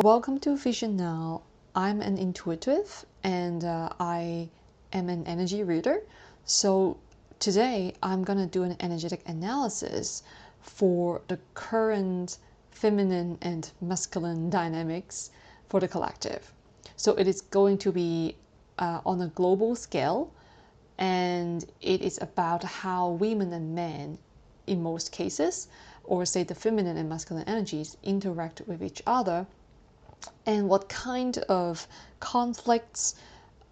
Welcome to Visionow. I'm an intuitive and I am an energy reader. So today I'm going to do an energetic analysis for the current feminine and masculine dynamics for the collective. So it is going to be on a global scale, and it is about how women and men, in most cases, or say the feminine and masculine energies, interact with each other, and what kind of conflicts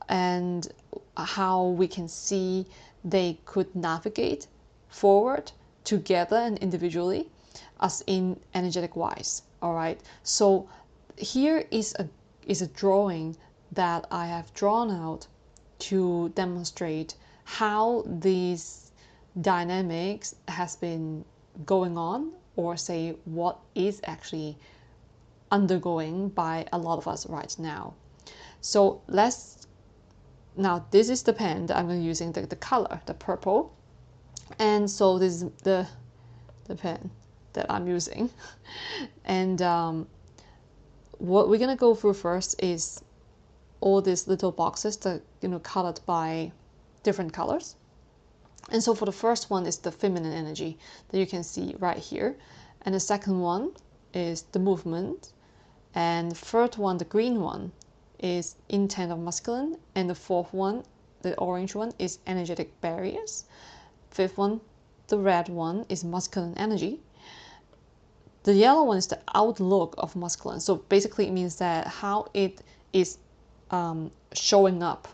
and how we can see they could navigate forward together and individually as in energetic wise. All right, so here is a drawing that I have drawn out to demonstrate how these dynamics has been going on, or say what is actually undergoing by a lot of us right now. So now this is the pen that I'm going to using the color, the purple, and so this is the pen that I'm using. And what we're going to go through first is all these little boxes that colored by different colors. And so for the first one is the feminine energy that you can see right here, and the second one is the movement, and the third one, the green one, is intent of masculine, and the fourth one, the orange one, is energetic barriers. Fifth one, the red one, is masculine energy. The yellow one is the outlook of masculine. So basically it means that how it is showing up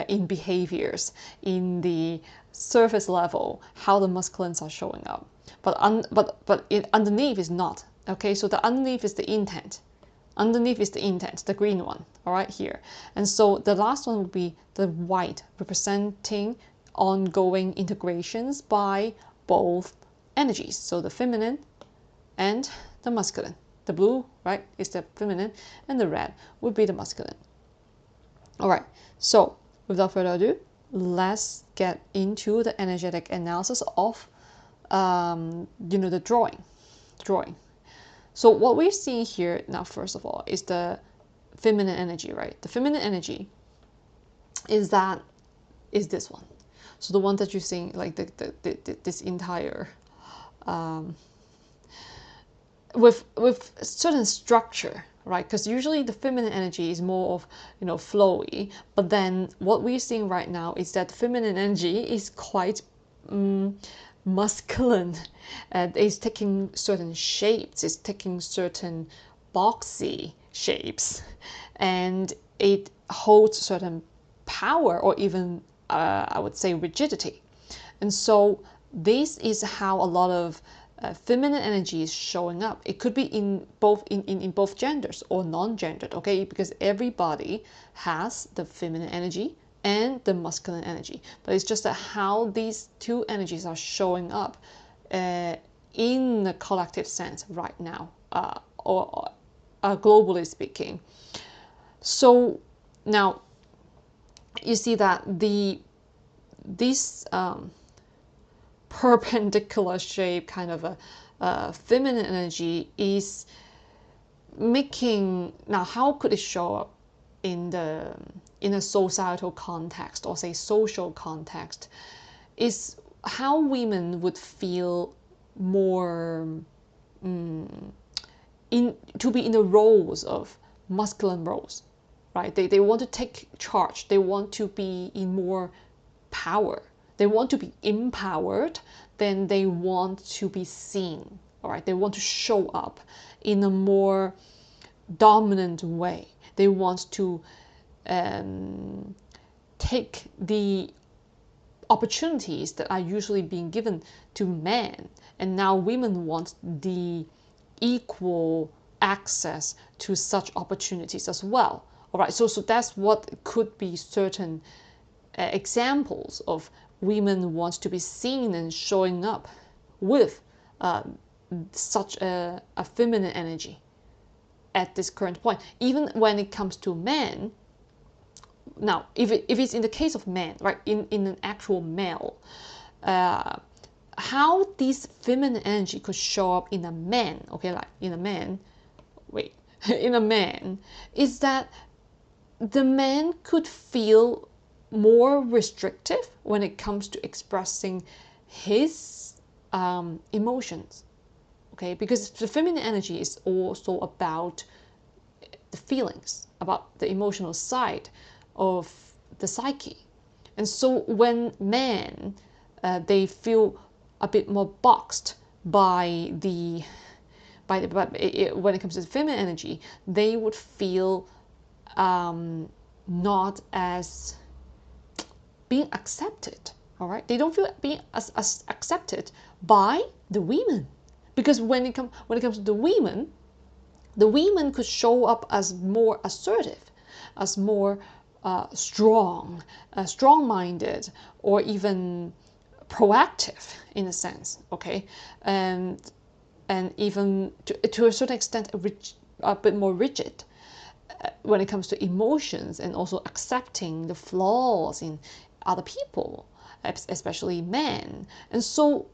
in behaviors, in the surface level, how the masculines are showing up. But underneath is not. Okay, so the underneath is the intent. Underneath is the intent, the green one, all right, here. And so the last one would be the white, representing ongoing integrations by both energies. So the feminine and the masculine. The blue, right, is the feminine, and the red would be the masculine. All right, so without further ado, let's get into the energetic analysis of the drawing. So what we're seeing here now, first of all, is the feminine energy, right? The feminine energy is this one. So the one that you're seeing, like this entire with certain structure, right? Because usually the feminine energy is more of flowy, but then what we're seeing right now is that feminine energy is quite masculine, and is taking certain shapes, is taking certain boxy shapes, and it holds certain power, or even I would say rigidity. And so this is how a lot of feminine energy is showing up. It could be in both genders or non-gendered, okay? Because everybody has the feminine energy and the masculine energy, but it's just that how these two energies are showing up in the collective sense right now, or globally speaking. So now you see that this perpendicular shape kind of a feminine energy is making, now how could it show up in a societal context, or say social context, is how women would feel more to be in the roles of masculine roles, right? They want to take charge, they want to be in more power, they want to be empowered, then they want to be seen, all right? They want to show up in a more dominant way. They want to take the opportunities that are usually being given to men, and now women want the equal access to such opportunities as well. All right, so that's what could be certain examples of women want to be seen and showing up with such a feminine energy at this current point. Even when it comes to men, now if it's in the case of men, right, in an actual male, how this feminine energy could show up in a man, okay, like in a man, wait, in a man is that the man could feel more restrictive when it comes to expressing his emotions. Okay, because the feminine energy is also about the feelings, about the emotional side of the psyche. And so when men they feel a bit more boxed by when it comes to the feminine energy, they would feel not as being accepted. All right, they don't feel being as accepted by the women, because when it comes to the women could show up as more assertive, as more strong-minded, or even proactive in a sense. Okay, and even to a certain extent a bit more rigid when it comes to emotions, and also accepting the flaws in other people, especially men. And so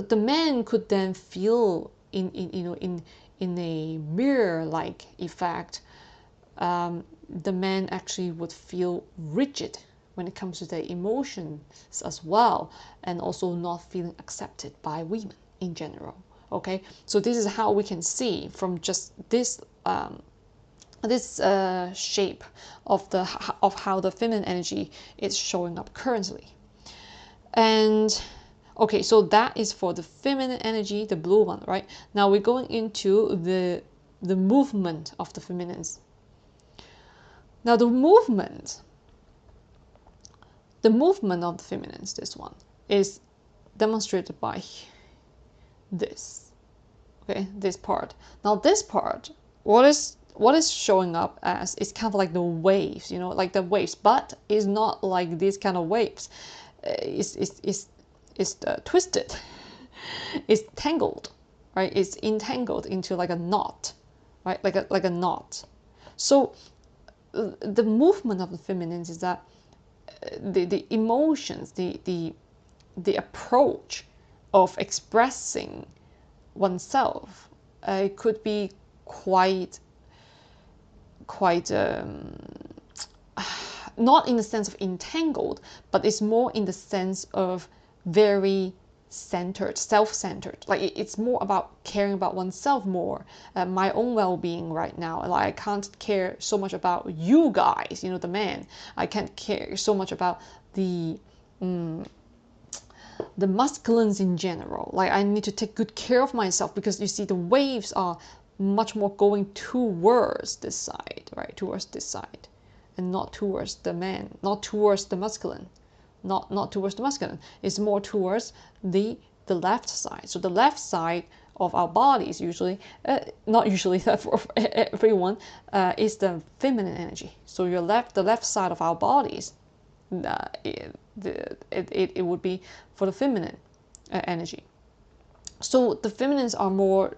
the men could then feel in a mirror-like effect, the men actually would feel rigid when it comes to their emotions as well, and also not feeling accepted by women in general. Okay, so this is how we can see from just this shape of how the feminine energy is showing up currently. And okay, so that is for the feminine energy, the blue one, right? Now we're going into the movement of the feminines. Now the movement of the feminines, this one, is demonstrated by this. Okay, this part. Now this part, what is showing up as is kind of like the waves, like the waves, but it's not like these kind of waves. It's twisted. It's tangled, right? It's entangled into like a knot, right? Like a knot. So the movement of the feminines is that the emotions, the approach of expressing oneself could be quite not in the sense of entangled, but it's more in the sense of very centered, self-centered. Like it's more about caring about oneself more, my own well-being right now. Like I can't care so much about you guys, the men. I can't care so much about the masculines in general. Like I need to take good care of myself, because you see the waves are much more going towards this side, right? Towards this side, and not towards the man, not towards the masculine, not towards the masculine. It's more towards the left side. So the left side of our bodies usually, not usually for everyone, is the feminine energy. So the left side of our bodies, it would be for the feminine energy. So the feminines are more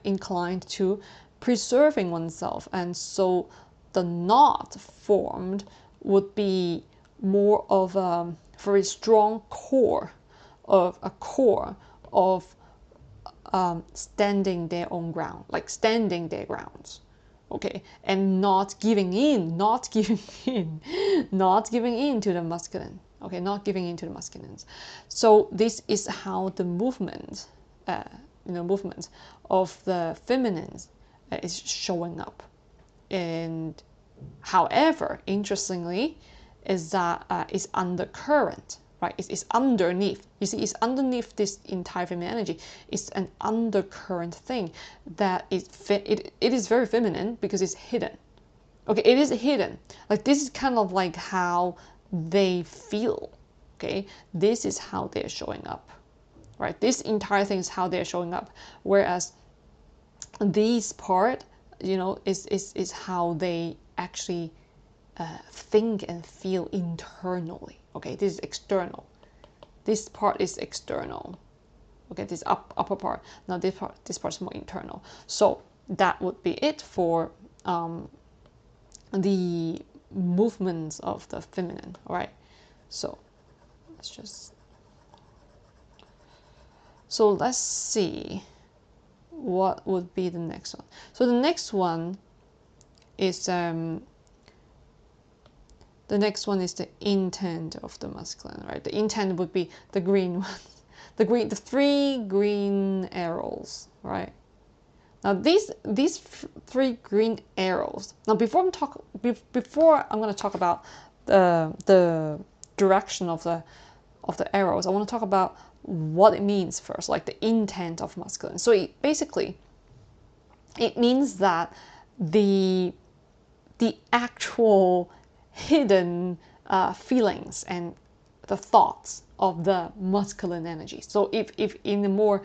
inclined to preserving oneself, and so the knot formed would be more of a very strong core of standing their own ground, like standing their grounds. Okay, and not giving in to the masculine. Okay, not giving in to the masculines. So this is how the movement of the feminines is showing up. And however, interestingly, is that it's undercurrent, right? It's underneath. You see, it's underneath this entire feminine energy. It's an undercurrent thing that it is very feminine because it's hidden. Okay, it is hidden. Like this is kind of like how they feel. Okay, this is how they're showing up, right? This entire thing is how they're showing up. Whereas this part, is how they actually think and feel internally. Okay, this is external. This part is external. Okay, this upper part. Now this part is more internal. So that would be it for the movements of the feminine. All right. So let's see what would be the next one. So the next one is the next one is the intent of the masculine, right? The intent would be the green one, the 3 green arrows, right? Now these 3 green arrows. Now before I'm going to talk about the direction of the arrows, I want to talk about what it means first, like the intent of masculine. So basically it means that the actual hidden feelings and the thoughts of the masculine energy. So if in a more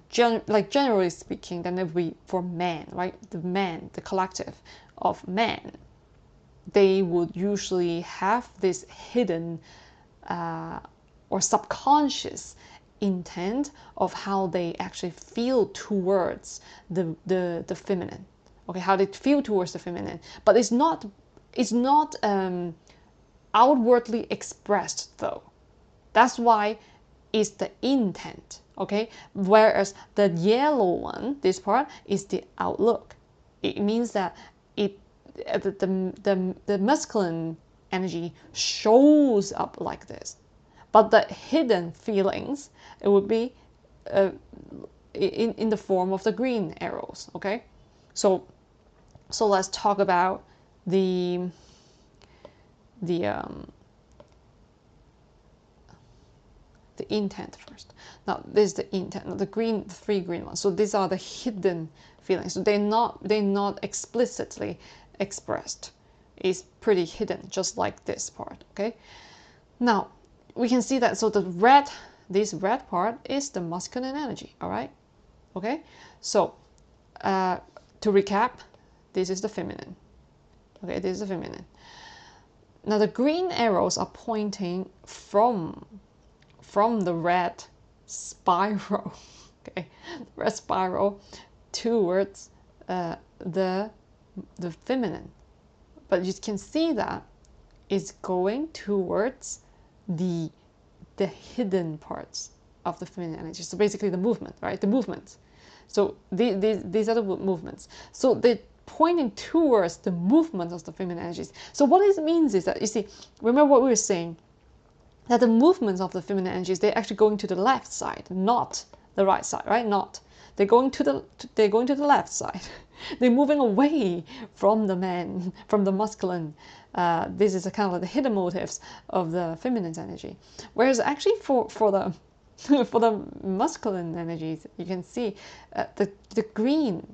generally speaking, then it would be for men, right? The collective of men, they would usually have this hidden or subconscious intent of how they actually feel towards the feminine. Okay, how they feel towards the feminine, but it's not outwardly expressed though. That's why it's the intent. Okay, whereas the yellow one, this part, is the outlook. It means that the masculine energy shows up like this, but the hidden feelings, it would be in the form of the green arrows. Okay, so let's talk about the intent first. Now this is the intent, the 3 green ones. So these are the hidden feelings. So they're not explicitly expressed. It's pretty hidden, just like this part. Okay. Now we can see that. So this red part is the masculine energy. All right. Okay. So to recap, this is the feminine. Okay, this is the feminine. Now the green arrows are pointing from the red spiral, okay, red spiral towards the feminine, but you can see that it's going towards the hidden parts of the feminine energy. So basically the movement, right? The movements. So these are the movements. So they're pointing towards the movement of the feminine energies. So what it means is that, you see, remember what we were saying, that the movements of the feminine energies, they're actually going to the left side, not the right side, right? Not. They're going to the left side. They're moving away from the man, from the masculine. This is a kind of like the hidden motives of the feminine energy. Whereas actually for the for the masculine energies, you can see the green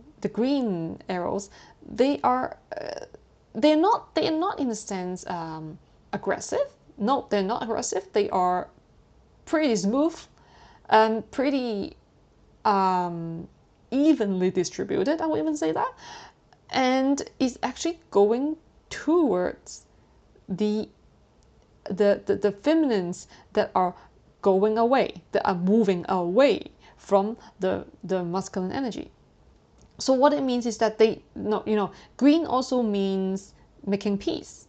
arrows. They're not in a sense aggressive. No, they're not aggressive. They are pretty smooth and pretty evenly distributed. I would even say that, and is actually going towards the feminines that are going away, that are moving away from the masculine energy. So what it means is that green also means making peace.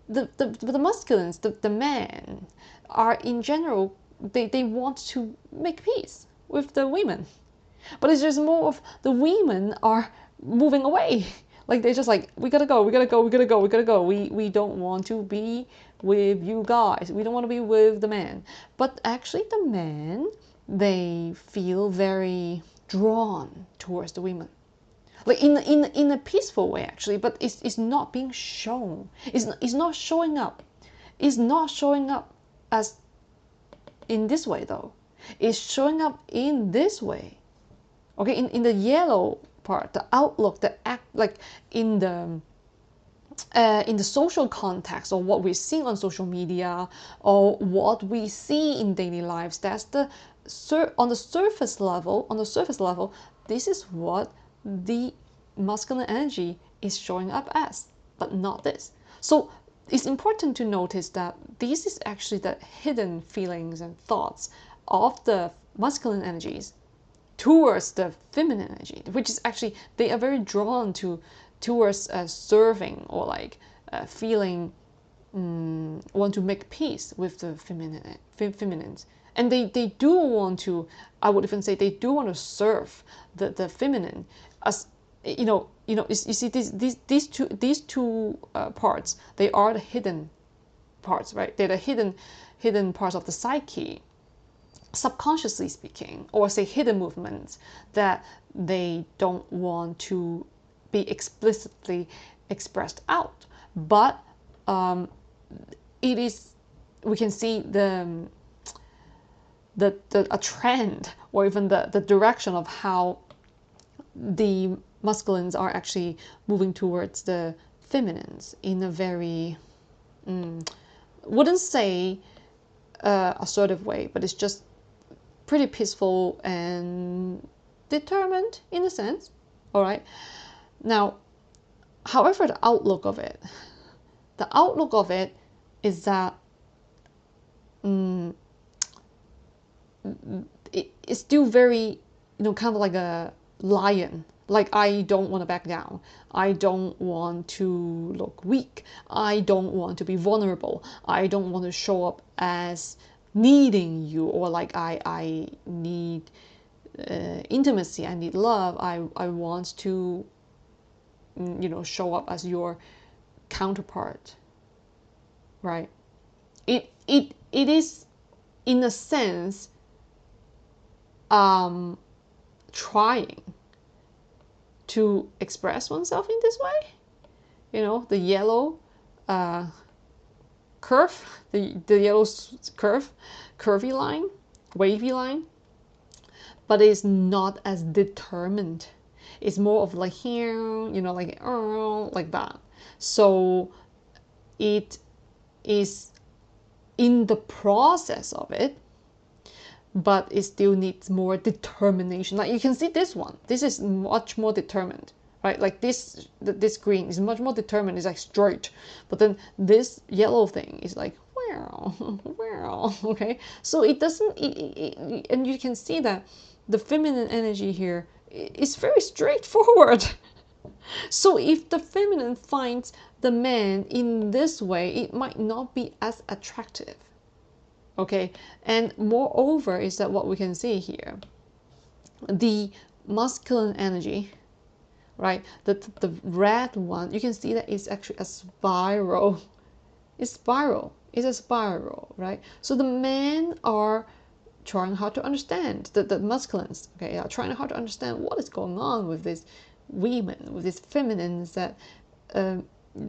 The masculines, the men, are in general, they want to make peace with the women, but it's just more of the women are moving away. Like they're just like, we gotta go. We don't want to be with you guys. We don't want to be with the man. But actually, the men, they feel very drawn towards the women, like in a peaceful way actually. But it's not being shown. It's not showing up. It's not showing up as in this way though. It's showing up in this way. Okay, in the yellow part, the outlook, the act, like in the social context, or what we see on social media, or what we see in daily lives. That's on the surface level. This is what the masculine energy is showing up as, but not this. So it's important to notice that this is actually the hidden feelings and thoughts of the masculine energies towards the feminine energy, which is actually, they are very drawn towards serving, or like feeling want to make peace with the feminines, and they do want to, I would even say, they do want to serve the feminine as you see these two parts, they are the hidden parts, right? They're the hidden parts of the psyche, subconsciously speaking, or say hidden movements that they don't want to be explicitly expressed out. But it is, we can see a trend, or even the direction of how the masculines are actually moving towards the feminines in a very, wouldn't say assertive way, but it's just pretty peaceful and determined in a sense. All right. Now, however, the outlook of it is that it's still very, kind of like a lion. Like, I don't want to back down. I don't want to look weak. I don't want to be vulnerable. I don't want to show up as needing you, or like I need intimacy. I need love. I want to, show up as your counterpart, right? It is, in a sense, trying to express oneself in this way. The yellow curve, the yellow curvy line, wavy line, but it's not as determined. It's more of like here, like that. So it is in the process of it, but it still needs more determination. Like, you can see this one. This is much more determined, right? Like this green is much more determined. It's like straight. But then this yellow thing is like, well, okay. So it doesn't, and you can see that the feminine energy here is very straightforward. So if the feminine finds the man in this way, it might not be as attractive. Okay, and moreover is that what we can see here, the masculine energy, right? The red one, you can see that it's actually a spiral. It's a spiral, right? So the men are trying hard to understand, the masculines, okay, are trying hard to understand what is going on with these women, with these feminines, that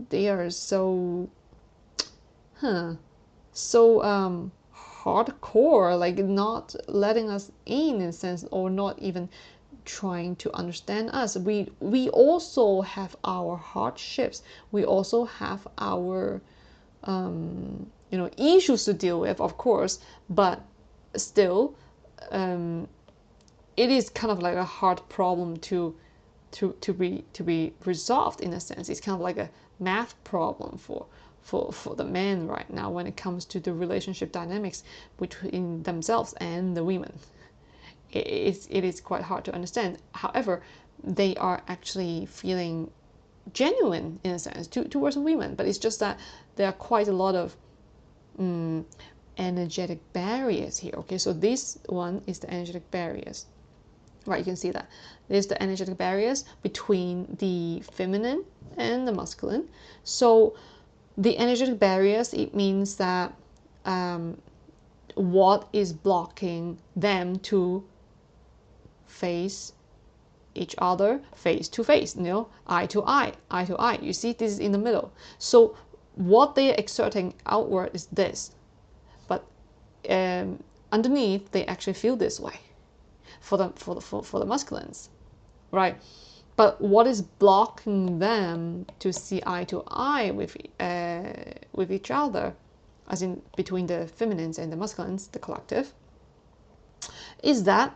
they are so hardcore, like not letting us in a sense, or not even trying to understand us. We also have our hardships. We also have our issues to deal with, of course, but still it is kind of like a hard problem to be resolved in a sense. It's kind of like a math problem for the men right now when it comes to the relationship dynamics between themselves and the women. It is quite hard to understand. However, they are actually feeling genuine in a sense towards women, but it's just that there are quite a lot of energetic barriers here. Okay, so this one is the energetic barriers, right? You can see that there's the energetic barriers between the feminine and the masculine. So the energetic barriers, it means that what is blocking them to face each other face to face, eye to eye, eye to eye. You see, this is in the middle. So what they are exerting outward is this, but underneath they actually feel this way for the masculines, right? But what is blocking them to see eye to eye with each other, as in between the feminines and the masculines, the collective, is that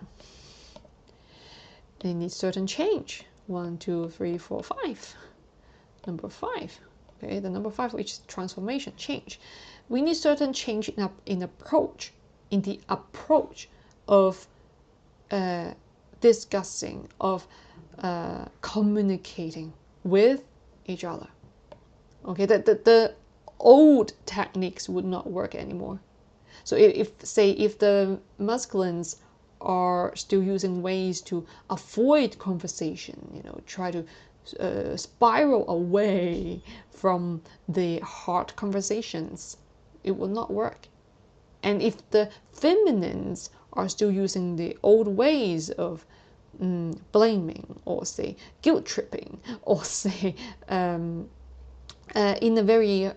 they need certain change. 1, 2, 3, 4, 5. Number 5. Okay, the number 5, which is transformation, change. We need certain change in approach, in the approach of discussing, of communicating with each other. Okay, the old techniques would not work anymore. So if the masculines are still using ways to avoid conversation, try to spiral away from the hard conversations, it will not work. And if the feminines are still using the old ways of blaming, or say guilt tripping, or say in a very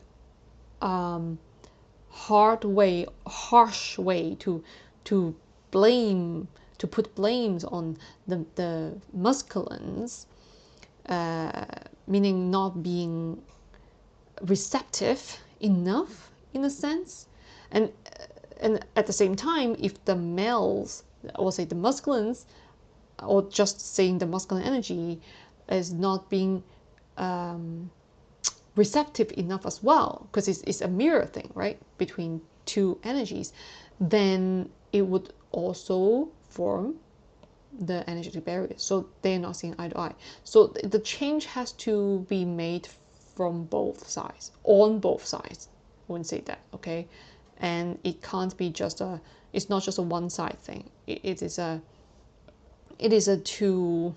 harsh way to blame, to put blames on the masculines, meaning not being receptive enough in a sense, and at the same time, if the males, or say the masculines, or just saying the masculine energy is not being receptive enough as well, because it's a mirror thing, right, between two energies, then it would also form the energetic barrier. So they're not seeing eye to eye. So the change has to be made from both sides, on both sides. I wouldn't say that, okay? And it can't be just it's not just a one side thing. It is a two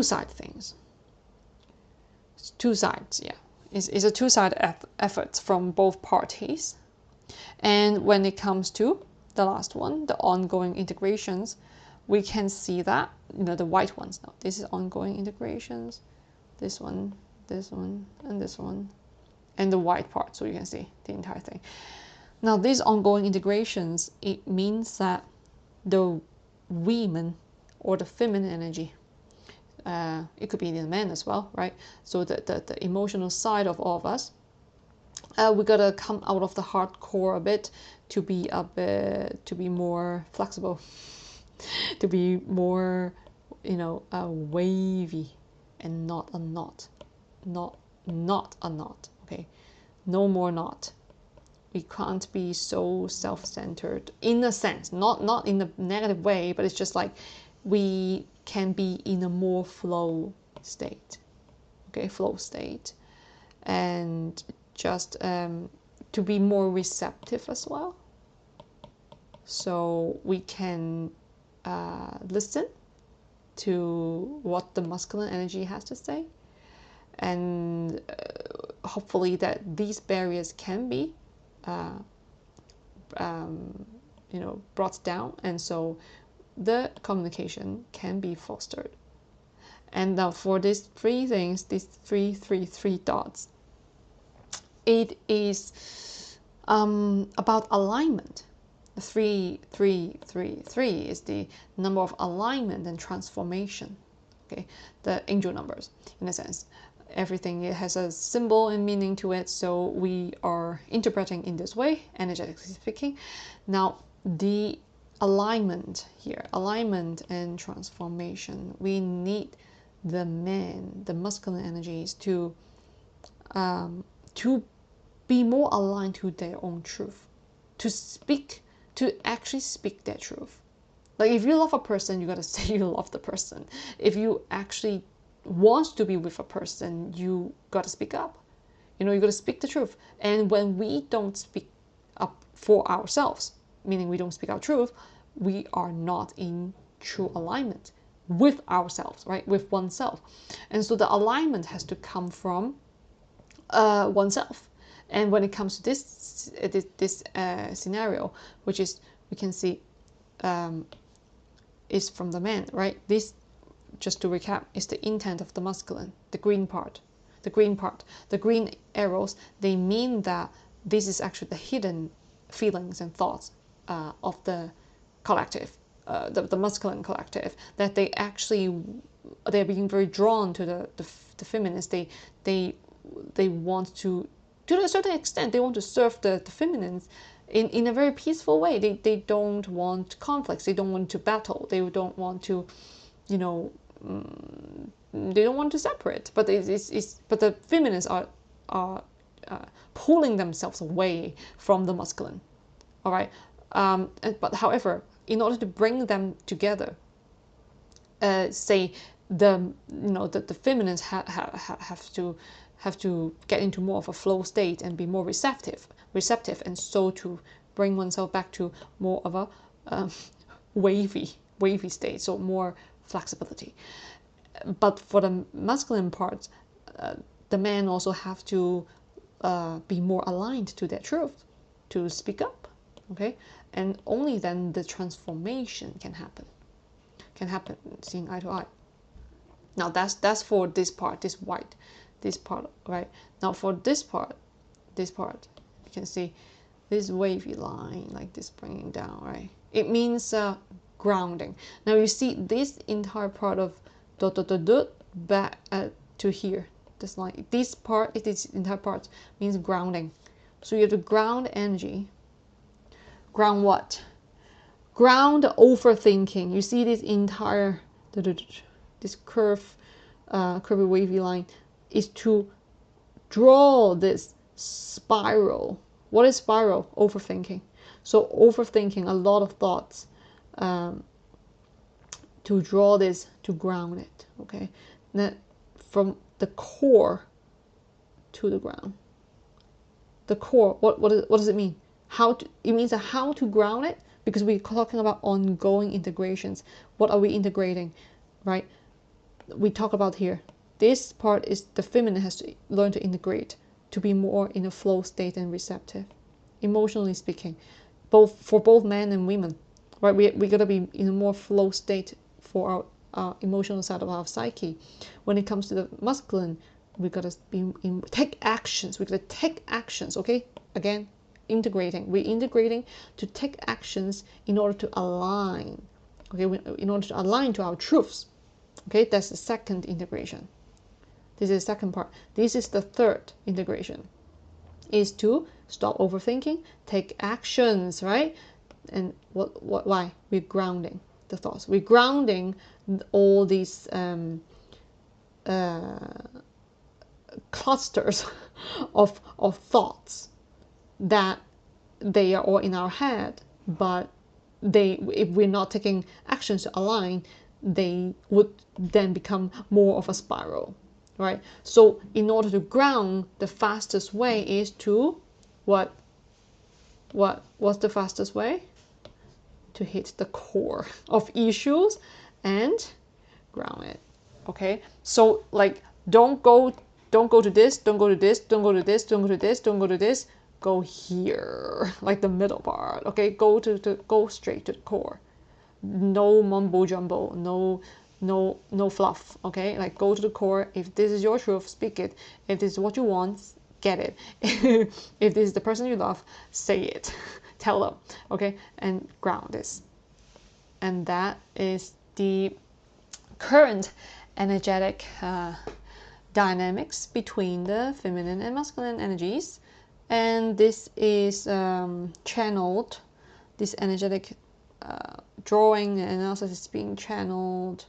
side things. It's two sides, yeah. It's a two-side effort from both parties. And when it comes to the last one, the ongoing integrations, we can see that, the white ones now. This is ongoing integrations, this one, and this one, and the white part, so you can see the entire thing. Now, these ongoing integrations, it means that the women, or the feminine energy, it could be the men as well, right? So the emotional side of all of us, we gotta come out of the hardcore a bit to be more flexible, to be more, wavy, and not a knot, not a knot. Okay, no more knot. We can't be so self-centered in a sense, not in a negative way, but it's just like we can be in a more flow state, okay, flow state, and just to be more receptive as well, so we can listen to what the masculine energy has to say, and hopefully that these barriers can be brought down, and so the communication can be fostered. And now for these three things, these three dots, it is about alignment. The 3 is the number of alignment and transformation. Okay, the angel numbers, in a sense. Everything, it has a symbol and meaning to it, so we are interpreting in this way, energetically speaking. Now, the alignment here, alignment and transformation, we need the men, the masculine energies, to be more aligned to their own truth, to actually speak their truth. Like, if you love a person, you gotta say you love the person. If you actually want to be with a person, you gotta speak up. You gotta speak the truth. And when we don't speak up for ourselves, meaning we don't speak our truth, we are not in true alignment with ourselves, right? With oneself. And so the alignment has to come from oneself. And when it comes to this scenario, which is, we can see, is from the man, right? This, just to recap, is the intent of the masculine, the green part. The green arrows, they mean that this is actually the hidden feelings and thoughts of the collective, the masculine collective, that they're being very drawn to the feminists. They want to a certain extent, they want to serve the feminines in a very peaceful way. They don't want conflicts. They don't want to battle. They don't want to, they don't want to separate. But but the feminists are pulling themselves away from the masculine. All right. But however, in order to bring them together, say the feminines have to get into more of a flow state and be more receptive, and so to bring oneself back to more of a wavy state, so more flexibility. But for the masculine part, the men also have to be more aligned to their truth, to speak up, okay? And only then the transformation can happen, seeing eye to eye. Now that's for this part, this part, right? Now for this part, you can see this wavy line like this bringing down, right? It means grounding. Now you see this entire part of back to here, this line, this part, this entire part means grounding. So you have to ground energy. Ground what? Ground overthinking. You see this entire this curvy wavy line is to draw this spiral. What is spiral? Overthinking. So overthinking, a lot of thoughts, to draw this, to ground it, okay? Now, from the core to the ground. The core, what does it mean? It means how to ground it, because we're talking about ongoing integrations. What are we integrating, right? We talk about here. This part is the feminine has to learn to integrate, to be more in a flow state and receptive, emotionally speaking, for both men and women, right? We gotta be in a more flow state for our emotional side of our psyche. When it comes to the masculine, we gotta take actions. We gotta take actions. Okay, again, integrating. We're integrating to take actions in order to align. Okay, in order to align to our truths. Okay, that's the second integration. This is the second part. This is the third integration, is to stop overthinking, take actions, right? And why? We're grounding the thoughts. We're grounding all these clusters of thoughts that they are all in our head, but if we're not taking actions to align, they would then become more of a spiral, right? So in order to ground, the fastest way is to what's the fastest way? To hit the core of issues and ground it. Okay, so like don't go to this, don't go to this, don't go to this, don't go to this, don't go to this, go here, like the middle part. Okay, go straight to the core. No mumbo jumbo, no fluff. Okay, like go to the core. If this is your truth, speak it. If this is what you want, get it. If this is the person you love, say it. Tell them. Okay, and ground this. And that is the current energetic dynamics between the feminine and masculine energies. And this is channeled, this energetic drawing and analysis is being channeled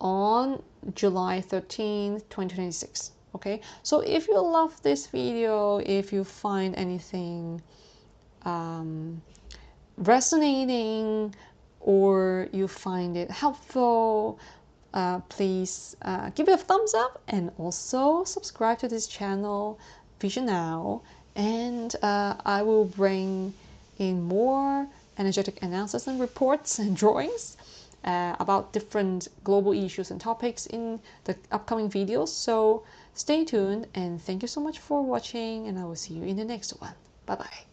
on July 13th, 2026. Okay, so if you love this video, if you find anything resonating, or you find it helpful, please give it a thumbs up, and also subscribe to this channel, Visionow, and I will bring in more energetic analysis and reports and drawings about different global issues and topics in the upcoming videos. So stay tuned, and thank you so much for watching, and I will see you in the next one. Bye bye.